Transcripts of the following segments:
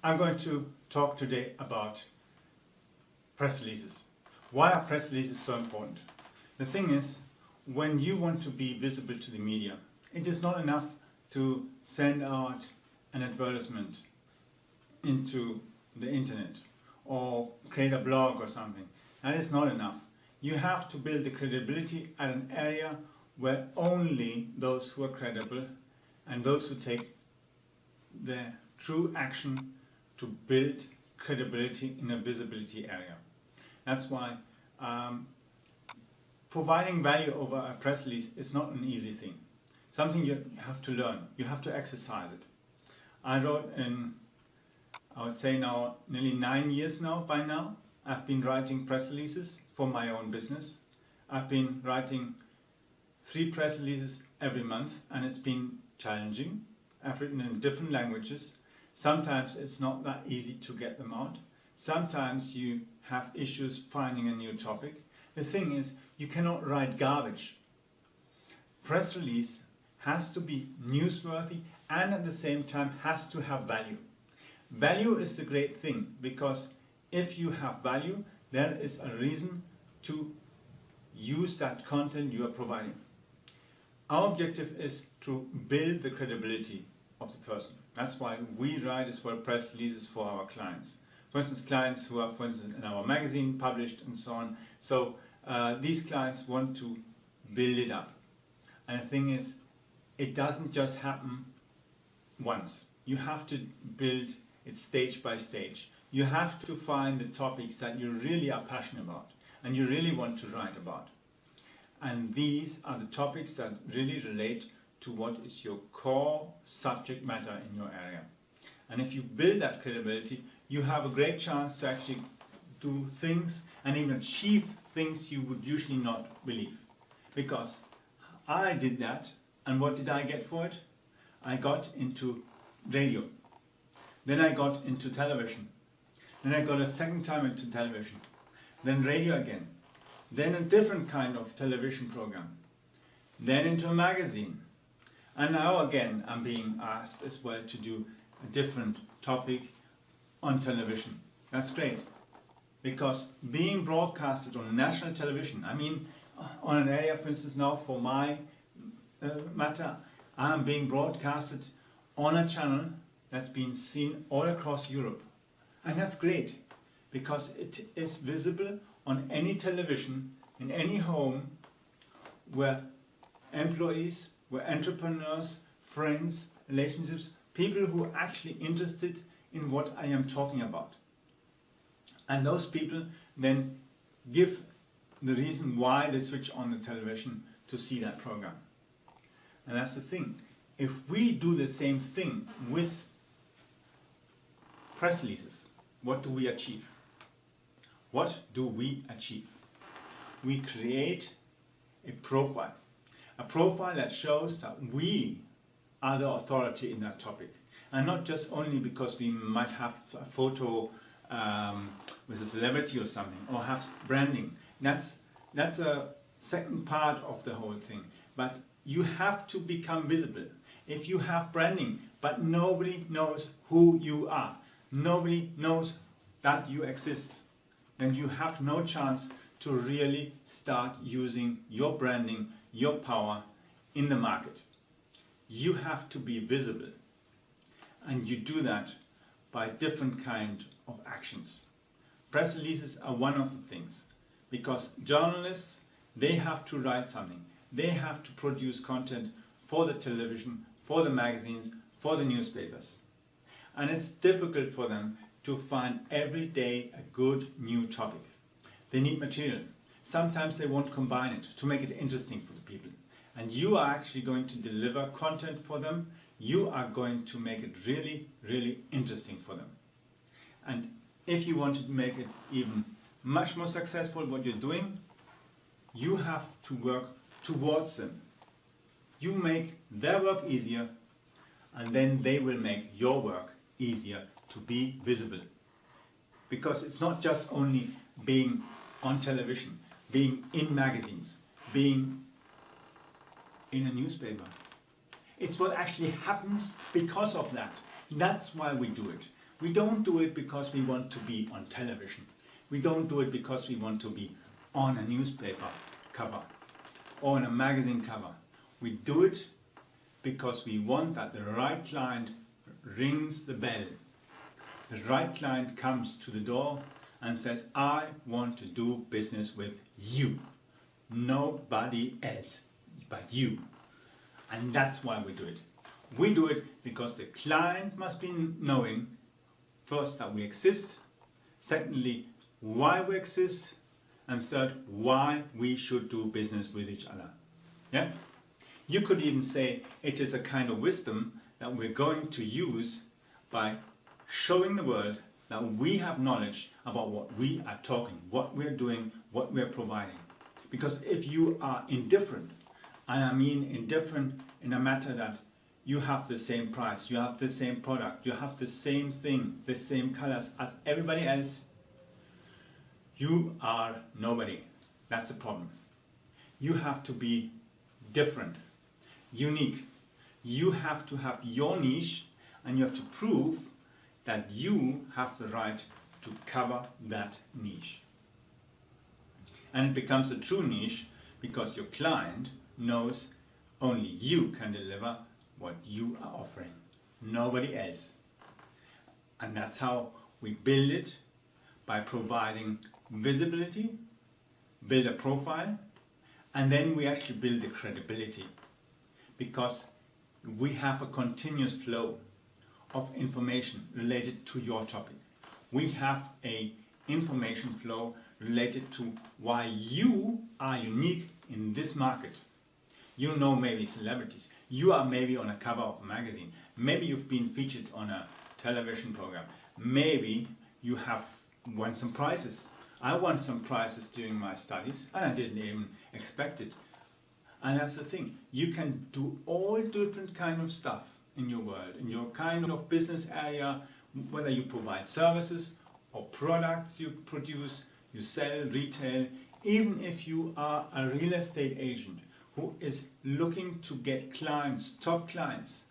I'm going to talk today about press releases. Why are press releases so important? The thing is, when you want to be visible to the media, it is not enough to send out an advertisement into the internet or create a blog or something. That is not enough. You have to build the credibility at an area where only those who are credible and those who take the true action to build credibility in a visibility area. That's why providing value over a press release is not an easy thing. Something you have to learn. You have to exercise it. I wrote in, I would say now, nearly 9 years now by now. I've been writing press releases for my own business. I've been writing 3 press releases every month, and it's been challenging. I've written in different languages. Sometimes it's not that easy to get them out. Sometimes you have issues finding a new topic. The thing is, you cannot write garbage. Press release has to be newsworthy and at the same time has to have value. Value is the great thing, because if you have value, there is a reason to use that content you are providing. Our objective is to build the credibility of the person. That's why we write as well press releases for our clients. For instance, clients who are, for instance, in our magazine published and so on. So these clients want to build it up. And the thing is, it doesn't just happen once. You have to build it stage by stage. You have to find the topics that you really are passionate about and you really want to write about. And these are the topics that really relate to what is your core subject matter in your area. And if you build that credibility, you have a great chance to actually do things and even achieve things you would usually not believe. Because I did that, and what did I get for it? I got into radio. Then I got into television. Then I got a second time into television. Then radio again. Then a different kind of television program. Then into a magazine. And now again I'm being asked as well to do a different topic on television. That's great. Because being broadcasted on national television, I mean on an area, for instance, now for my matter, I'm being broadcasted on a channel that's been seen all across Europe. And that's great, because it is visible on any television, in any home, where employees, where entrepreneurs, friends, relationships, people who are actually interested in what I am talking about. And those people then give the reason why they switch on the television to see that program. And that's the thing. If we do the same thing with press releases, what do we achieve? What do we achieve? We create a profile that shows that we are the authority in that topic. And not just only because we might have a photo with a celebrity or something, or have branding. That's a second part of the whole thing. But you have to become visible. If you have branding, but nobody knows who you are, nobody knows that you exist, then you have no chance to really start using your branding, your power in the market. You have to be visible. And you do that by different kind of actions. Press releases are one of the things, because journalists, they have to write something. They have to produce content for the television, for the magazines, for the newspapers. And it's difficult for them to find every day a good new topic. They need material. Sometimes they won't combine it to make it interesting for the people. And you are actually going to deliver content for them. You are going to make it really, really interesting for them. And if you want to make it even much more successful what you're doing, you have to work towards them. You make their work easier, and then they will make your work easier to be visible. Because it's not just only being on television, being in magazines, being in a newspaper. It's what actually happens because of that. That's why we do it. We don't do it because we want to be on television. We don't do it because we want to be on a newspaper cover or on a magazine cover. We do it because we want that the right client rings the bell. The right client comes to the door and says, I want to do business with you. Nobody else but you. And that's why we do it. We do it because the client must be knowing first that we exist, secondly why we exist, and third why we should do business with each other. Yeah? You could even say it is a kind of wisdom that we're going to use by showing the world that we have knowledge about what we are talking, what we're doing, what we're providing. Because if you are indifferent, and I mean indifferent in a matter that you have the same price, you have the same product, you have the same thing, the same colors as everybody else, you are nobody. That's the problem. You have to be different, unique. You have to have your niche, and you have to prove that you have the right to cover that niche. And it becomes a true niche because your client knows only you can deliver what you are offering, nobody else. And that's how we build it, by providing visibility, build a profile, and then we actually build the credibility, because we have a continuous flow of information related to your topic. We have a information flow related to why you are unique in this market. You know maybe celebrities. You are maybe on a cover of a magazine. Maybe you've been featured on a television program. Maybe you have won some prizes. I won some prizes during my studies and I didn't even expect it. And that's the thing. You can do all different kind of stuff in your world, in your kind of business area, whether you provide services or products you produce, you sell, retail, even if you are a real estate agent who is looking to get clients, top clients.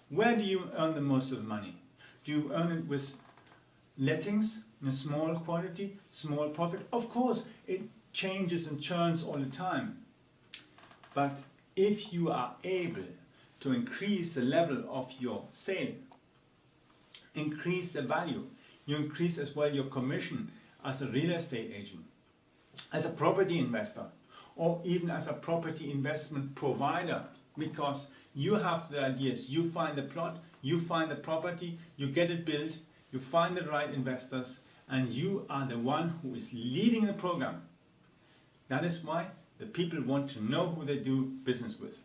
Where do you earn the most of the money? Do you earn it with lettings in a small quantity, small profit? Of course, it changes and churns all the time. But if you are able to increase the level of your sale, increase the value, you increase as well your commission as a real estate agent, as a property investor, or even as a property investment provider, because you have the ideas, you find the plot, you find the property, you get it built, you find the right investors, and you are the one who is leading the program. That is why the people want to know who they do business with.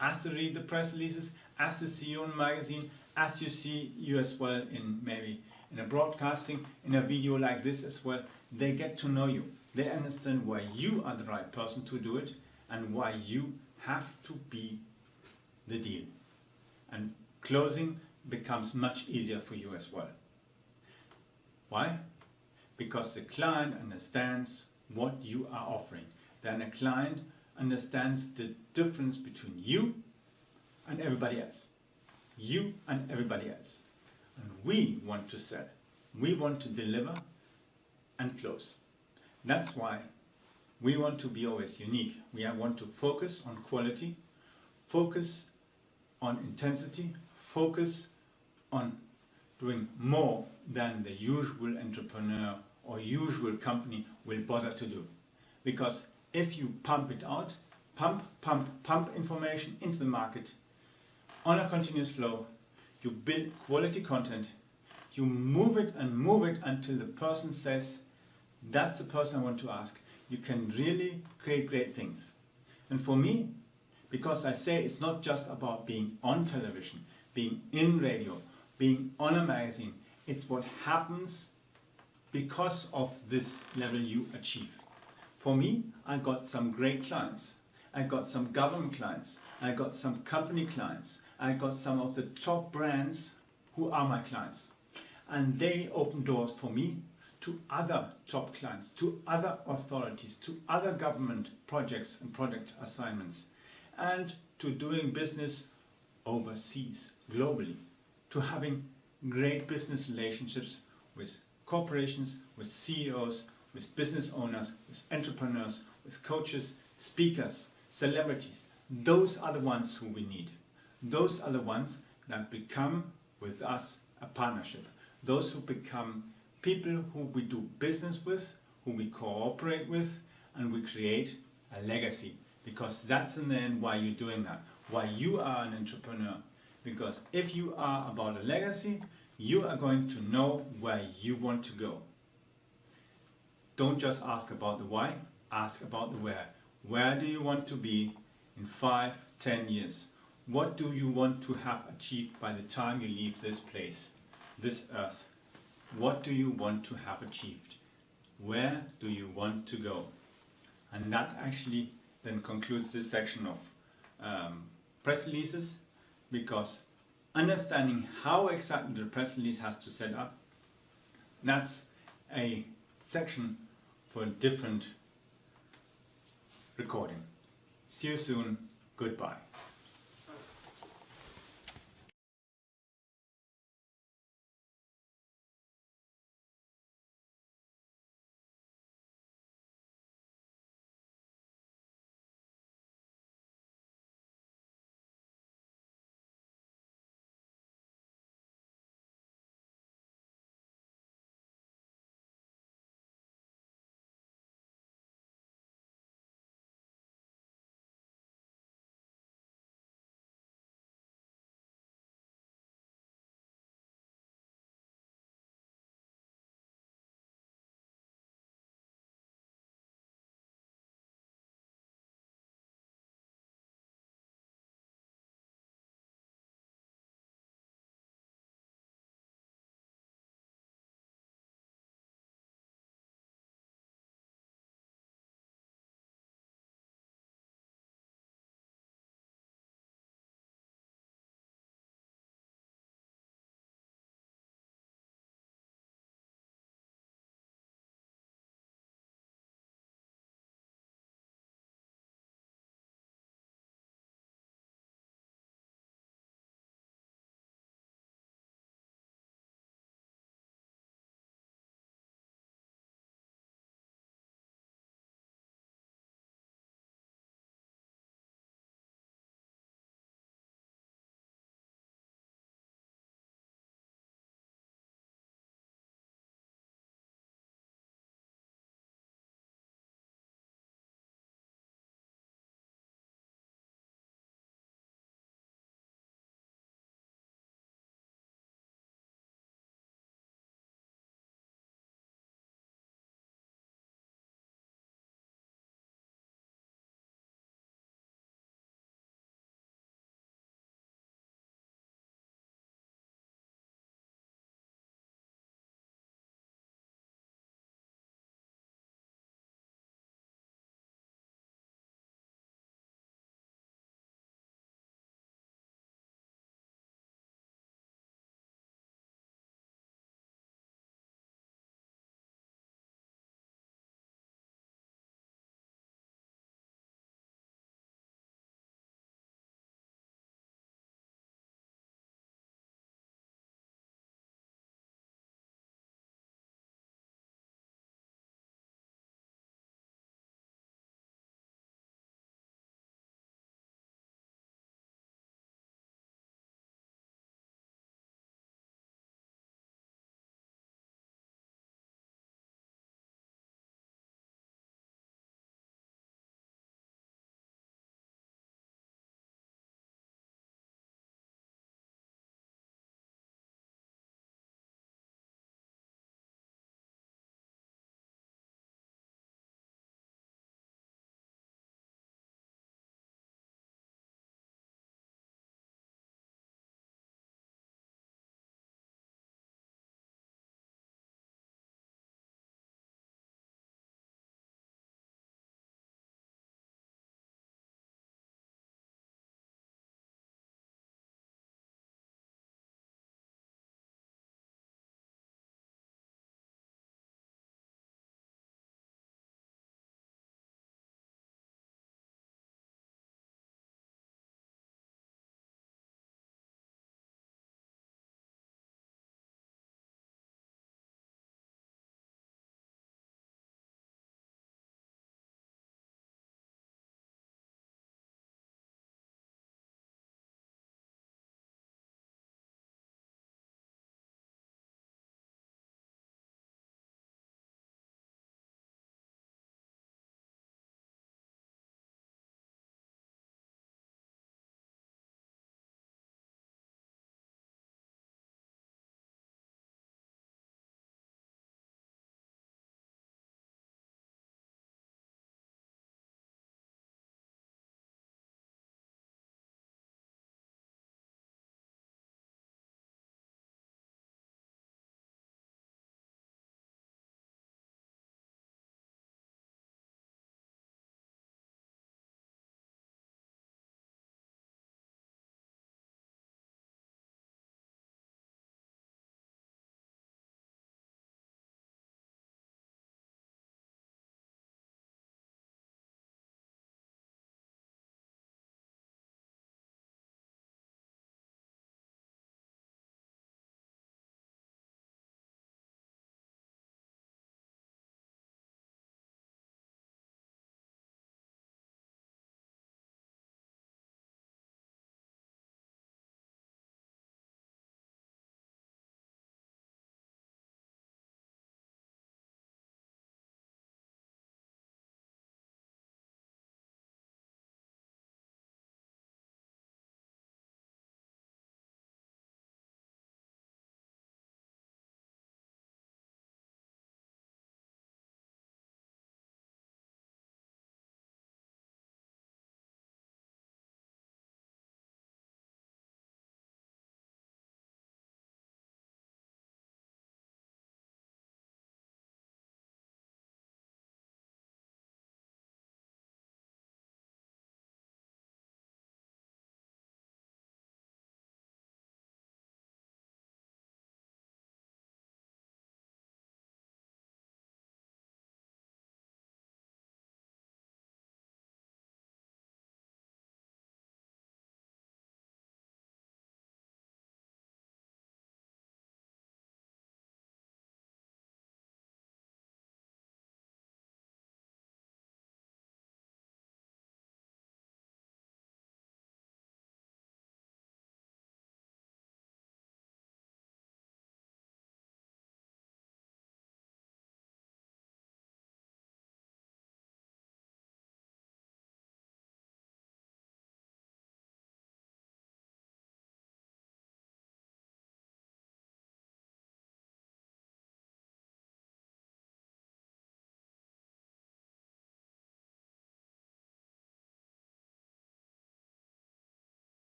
As they read the press releases, as they see you on a magazine, as you see you as well in maybe in a broadcasting, in a video like this as well, they get to know you. They understand why you are the right person to do it and why you have to be the deal. And closing becomes much easier for you as well. Why? Because the client understands what you are offering. Then a client understands the difference between you and everybody else. You and everybody else. And we want to sell. We want to deliver and close. That's why we want to be always unique. We want to focus on quality, focus on intensity, focus on doing more than the usual entrepreneur or usual company will bother to do. Because if you pump it out, pump information into the market on a continuous flow, you build quality content, you move it until the person says, that's the person I want to ask. You can really create great things. And for me, because I say it's not just about being on television, being in radio, being on a magazine, it's what happens because of this level you achieve. For me, I got some great clients. I got some government clients. I got some company clients. I got some of the top brands who are my clients. And they open doors for me to other top clients, to other authorities, to other government projects and project assignments, and to doing business overseas, globally, to having great business relationships with corporations, with CEOs, with business owners, with entrepreneurs, with coaches, speakers, celebrities. Those are the ones who we need. Those are the ones that become with us a partnership. Those who become people who we do business with, who we cooperate with, and we create a legacy. Because that's in the end why you're doing that, why you are an entrepreneur. Because if you are about a legacy, you are going to know where you want to go. Don't just ask about the why, ask about the where. Where do you want to be in 5, 10 years? What do you want to have achieved by the time you leave this place, this earth? What do you want to have achieved? Where do you want to go? And that actually then concludes this section of press releases, because understanding how exactly the press release has to set up, that's a section for a different recording. See you soon. Goodbye.